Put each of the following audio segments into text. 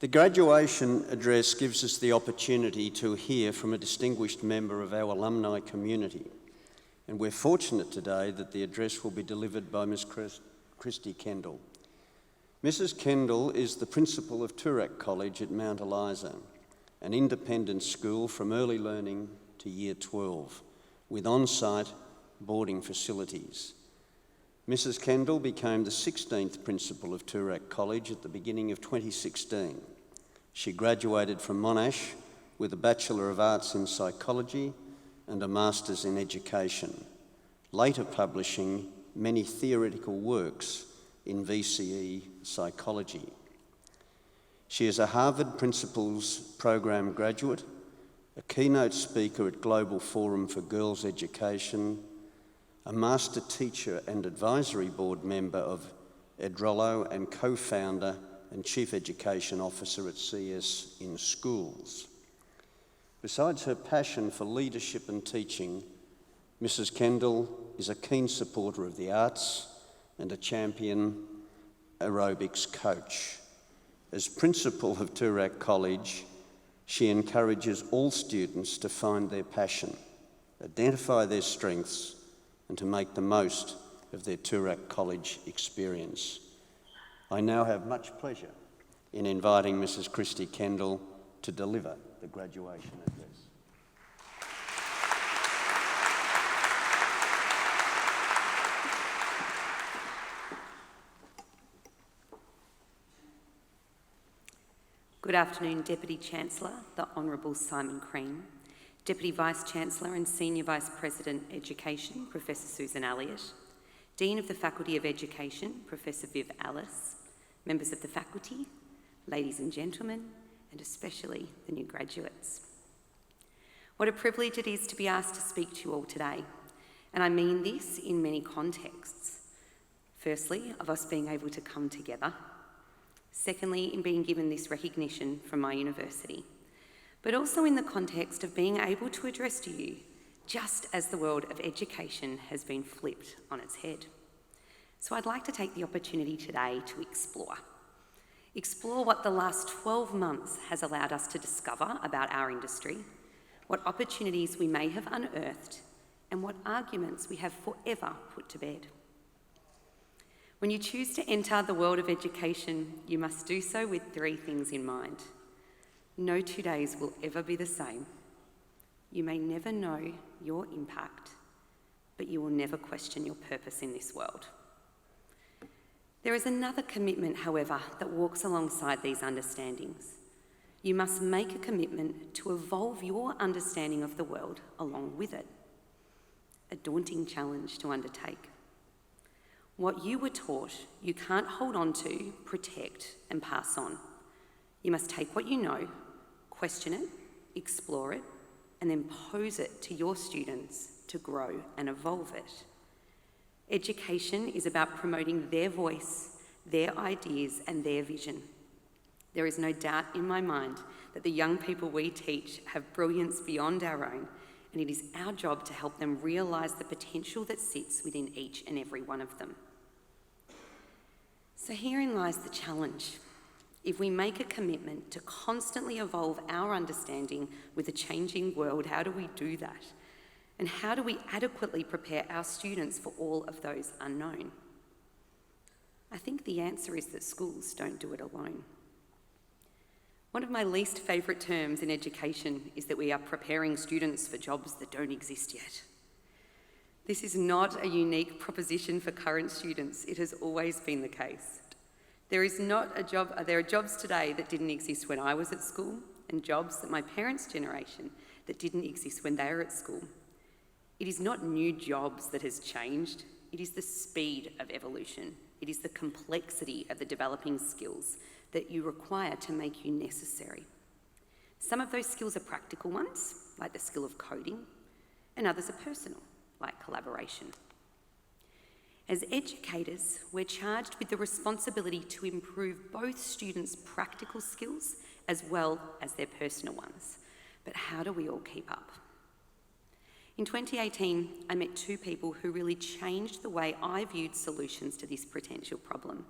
The graduation address gives us the opportunity to hear from a distinguished member of our alumni community, and we're fortunate today that the address will be delivered by Ms. Kristy Kendall. Mrs. Kendall is the principal of Toorak College at Mount Eliza, an independent school from early learning to Year 12, with on-site boarding facilities. Mrs. Kendall became the 16th principal of Toorak College at the beginning of 2016. She graduated from Monash with a Bachelor of Arts in Psychology and a Master's in Education, later publishing many theoretical works in VCE psychology. She is a Harvard Principals Program graduate, a keynote speaker at Global Forum for Girls Education, a Master Teacher and Advisory Board member of Edrollo, and co-founder and Chief Education Officer at CS in Schools. Besides her passion for leadership and teaching, Mrs. Kendall is a keen supporter of the arts and a champion aerobics coach. As principal of Toorak College, she encourages all students to find their passion, identify their strengths, and to make the most of their Toorak College experience. I now have much pleasure in inviting Mrs. Kristy Kendall to deliver the graduation address. Good afternoon, Deputy Chancellor, the Honourable Simon Crean, Deputy Vice-Chancellor and Senior Vice-President Education, Professor Susan Elliott, Dean of the Faculty of Education, Professor Viv Alice, members of the faculty, ladies and gentlemen, and especially the new graduates. What a privilege it is to be asked to speak to you all today, and I mean this in many contexts. Firstly, of us being able to come together. Secondly, in being given this recognition from my university, but also in the context of being able to address to you just as the world of education has been flipped on its head. So I'd like to take the opportunity today to explore what the last 12 months has allowed us to discover about our industry, what opportunities we may have unearthed, and what arguments we have forever put to bed. When you choose to enter the world of education, you must do so with 3 things in mind. No 2 days will ever be the same. You may never know your impact, but you will never question your purpose in this world. There is another commitment, however, that walks alongside these understandings. You must make a commitment to evolve your understanding of the world along with it. A daunting challenge to undertake. What you were taught, you can't hold on to, protect, and pass on. You must take what you know, question it, explore it, and then pose it to your students to grow and evolve it. Education is about promoting their voice, their ideas, and their vision. There is no doubt in my mind that the young people we teach have brilliance beyond our own, and it is our job to help them realise the potential that sits within each and every one of them. So herein lies the challenge. If we make a commitment to constantly evolve our understanding with a changing world, how do we do that? And how do we adequately prepare our students for all of those unknown? I think the answer is that schools don't do it alone. One of my least favourite terms in education is that we are preparing students for jobs that don't exist yet. This is not a unique proposition for current students. It has always been the case. There are jobs today that didn't exist when I was at school, and jobs that my parents' generation that didn't exist when they were at school. It is not new jobs that has changed. It is the speed of evolution. It is the complexity of the developing skills that you require to make you necessary. Some of those skills are practical ones, like the skill of coding, and others are personal, like collaboration. As educators, we're charged with the responsibility to improve both students' practical skills as well as their personal ones. But how do we all keep up? In 2018, I met 2 people who really changed the way I viewed solutions to this potential problem.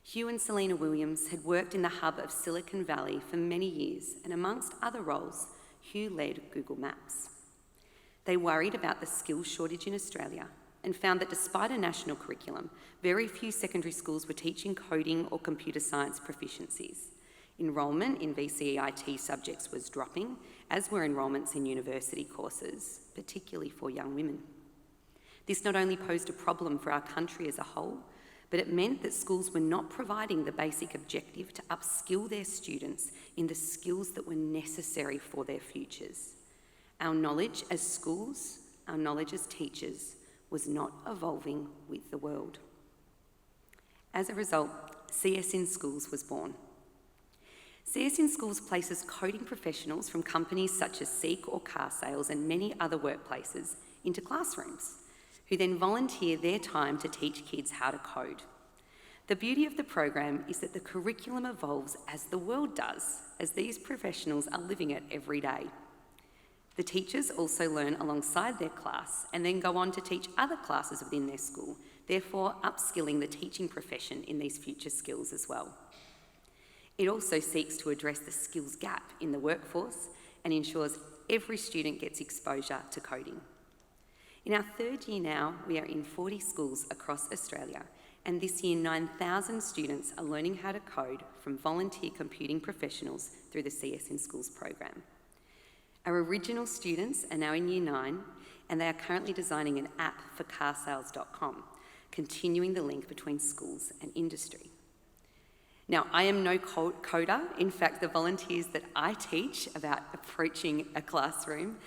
Hugh and Selena Williams had worked in the hub of Silicon Valley for many years, and amongst other roles, Hugh led Google Maps. They worried about the skills shortage in Australia and found that despite a national curriculum, very few secondary schools were teaching coding or computer science proficiencies. Enrolment in VCEIT subjects was dropping, as were enrolments in university courses, particularly for young women. This not only posed a problem for our country as a whole, but it meant that schools were not providing the basic objective to upskill their students in the skills that were necessary for their futures. Our knowledge as schools, our knowledge as teachers, was not evolving with the world. As a result, CS in Schools was born. CS in Schools places coding professionals from companies such as Seek or Car Sales and many other workplaces into classrooms, who then volunteer their time to teach kids how to code. The beauty of the program is that the curriculum evolves as the world does, as these professionals are living it every day. The teachers also learn alongside their class and then go on to teach other classes within their school, therefore upskilling the teaching profession in these future skills as well. It also seeks to address the skills gap in the workforce and ensures every student gets exposure to coding. In our third year now, we are in 40 schools across Australia, and this year 9,000 students are learning how to code from volunteer computing professionals through the CS in Schools program. Our original students are now in Year 9, and they are currently designing an app for carsales.com, continuing the link between schools and industry. Now, I am no coder. In fact, the volunteers that I teach about approaching a classroom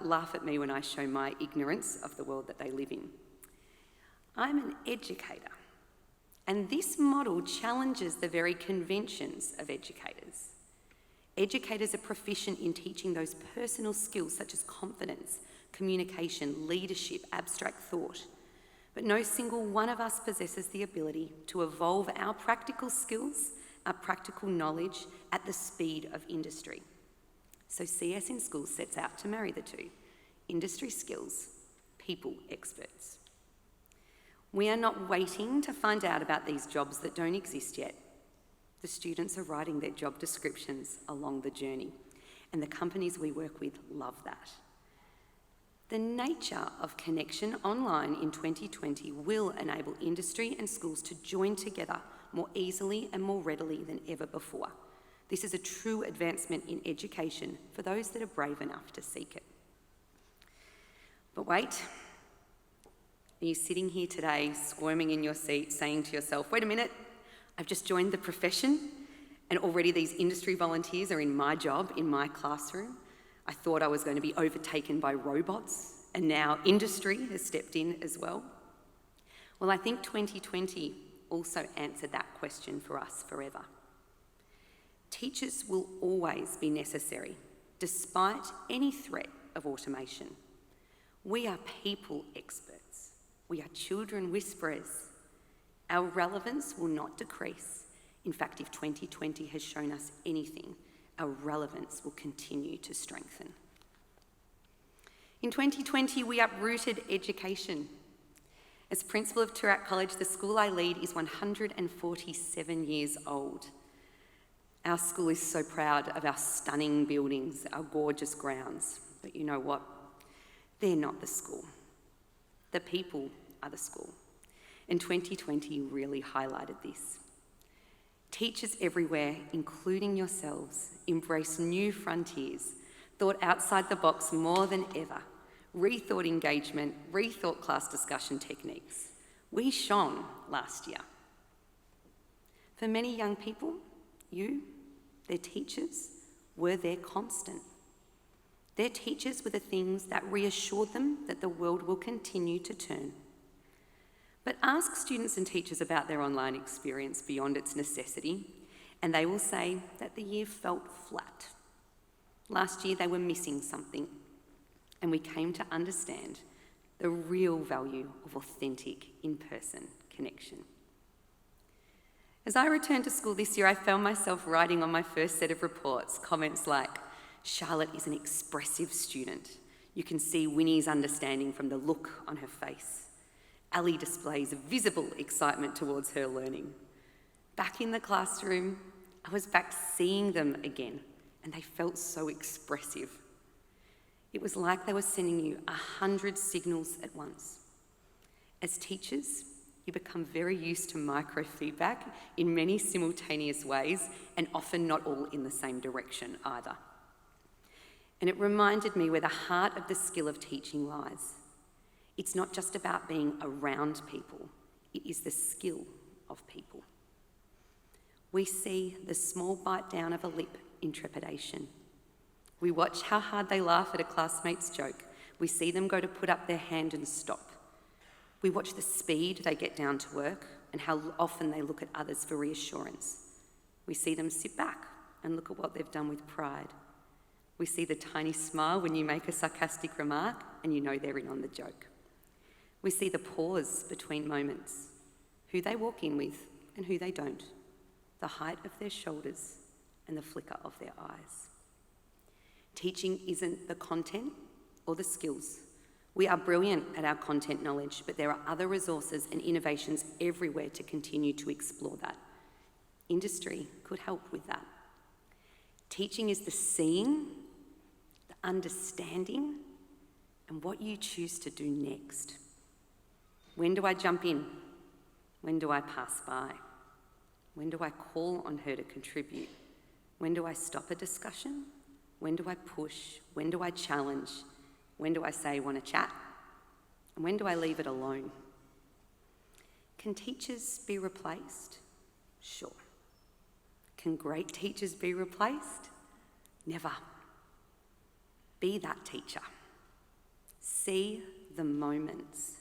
laugh at me when I show my ignorance of the world that they live in. I'm an educator, and this model challenges the very conventions of educators. Educators are proficient in teaching those personal skills such as confidence, communication, leadership, abstract thought. But no single one of us possesses the ability to evolve our practical skills, our practical knowledge at the speed of industry. So CS in Schools sets out to marry the two: industry skills, people experts. We are not waiting to find out about these jobs that don't exist yet. The students are writing their job descriptions along the journey, and the companies we work with love that. The nature of connection online in 2020 will enable industry and schools to join together more easily and more readily than ever before. This is a true advancement in education for those that are brave enough to seek it. But wait, are you sitting here today squirming in your seat saying to yourself, wait a minute, I've just joined the profession and already these industry volunteers are in my job, in my classroom. I thought I was going to be overtaken by robots, and now industry has stepped in as well. Well, I think 2020 also answered that question for us forever. Teachers will always be necessary, despite any threat of automation. We are people experts. We are children whisperers. Our relevance will not decrease. In fact, if 2020 has shown us anything, our relevance will continue to strengthen. In 2020, we uprooted education. As principal of Toorak College, the school I lead is 147 years old. Our school is so proud of our stunning buildings, our gorgeous grounds. But you know what? They're not the school. The people are the school. And 2020 really highlighted this. Teachers everywhere, including yourselves, embrace new frontiers, thought outside the box more than ever, rethought engagement, rethought class discussion techniques. We shone last year. For many young people, you, their teachers, were their constant. Their teachers were the things that reassured them that the world will continue to turn. But ask students and teachers about their online experience beyond its necessity, and they will say that the year felt flat. Last year they were missing something, and we came to understand the real value of authentic in-person connection. As I returned to school this year, I found myself writing on my first set of reports comments like, "Charlotte is an expressive student. You can see Winnie's understanding from the look on her face. Ali displays visible excitement towards her learning. back in the classroom. I was back seeing them again, and they felt so expressive. It was like they were sending you 100 signals at once. As teachers, you become very used to microfeedback in many simultaneous ways, and often not all in the same direction either. And it reminded me where the heart of the skill of teaching lies. It's not just about being around people, it is the skill of people. We see the small bite down of a lip in trepidation. We watch how hard they laugh at a classmate's joke. We see them go to put up their hand and stop. We watch the speed they get down to work and how often they look at others for reassurance. We see them sit back and look at what they've done with pride. We see the tiny smile when you make a sarcastic remark and you know they're in on the joke. We see the pause between moments, who they walk in with and who they don't, the height of their shoulders and the flicker of their eyes. Teaching isn't the content or the skills. We are brilliant at our content knowledge, but there are other resources and innovations everywhere to continue to explore that. Industry could help with that. Teaching is the seeing, the understanding, and what you choose to do next. When do I jump in? When do I pass by? When do I call on her to contribute? When do I stop a discussion? When do I push? When do I challenge? When do I say, want to chat? And when do I leave it alone? Can teachers be replaced? Sure. Can great teachers be replaced? Never. Be that teacher. See the moments.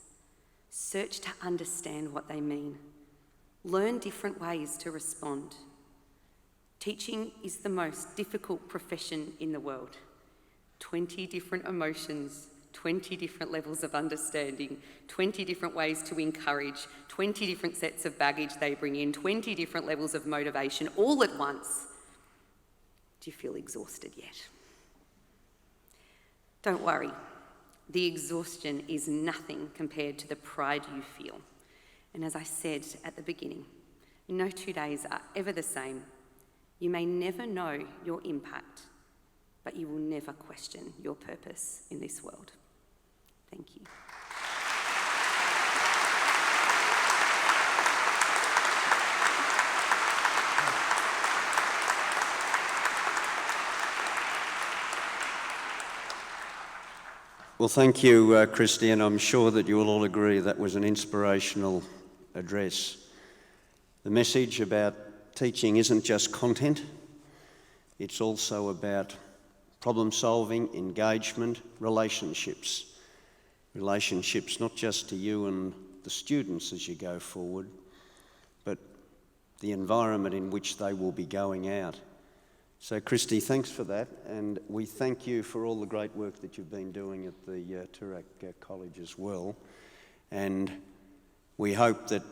Search to understand what they mean. Learn different ways to respond. Teaching is the most difficult profession in the world. 20 different emotions, 20 different levels of understanding, 20 different ways to encourage, 20 different sets of baggage they bring in, 20 different levels of motivation, all at once. Do you feel exhausted yet? Don't worry, the exhaustion is nothing compared to the pride you feel. And as I said at the beginning, no 2 days are ever the same. You may never know your impact, but you will never question your purpose in this world. Thank you. Well, thank you, Kristy, and I'm sure that you will all agree that was an inspirational address. The message about teaching isn't just content, it's also about problem solving, engagement, relationships. Relationships not just to you and the students as you go forward, but the environment in which they will be going out. So Kristy, thanks for that, and we thank you for all the great work that you've been doing at the Toorak College as well. And we hope that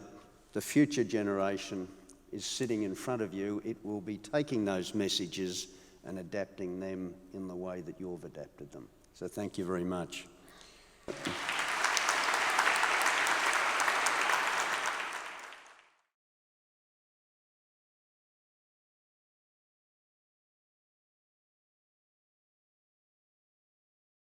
the future generation is sitting in front of you. It will be taking those messages and adapting them in the way that you've adapted them. So thank you very much.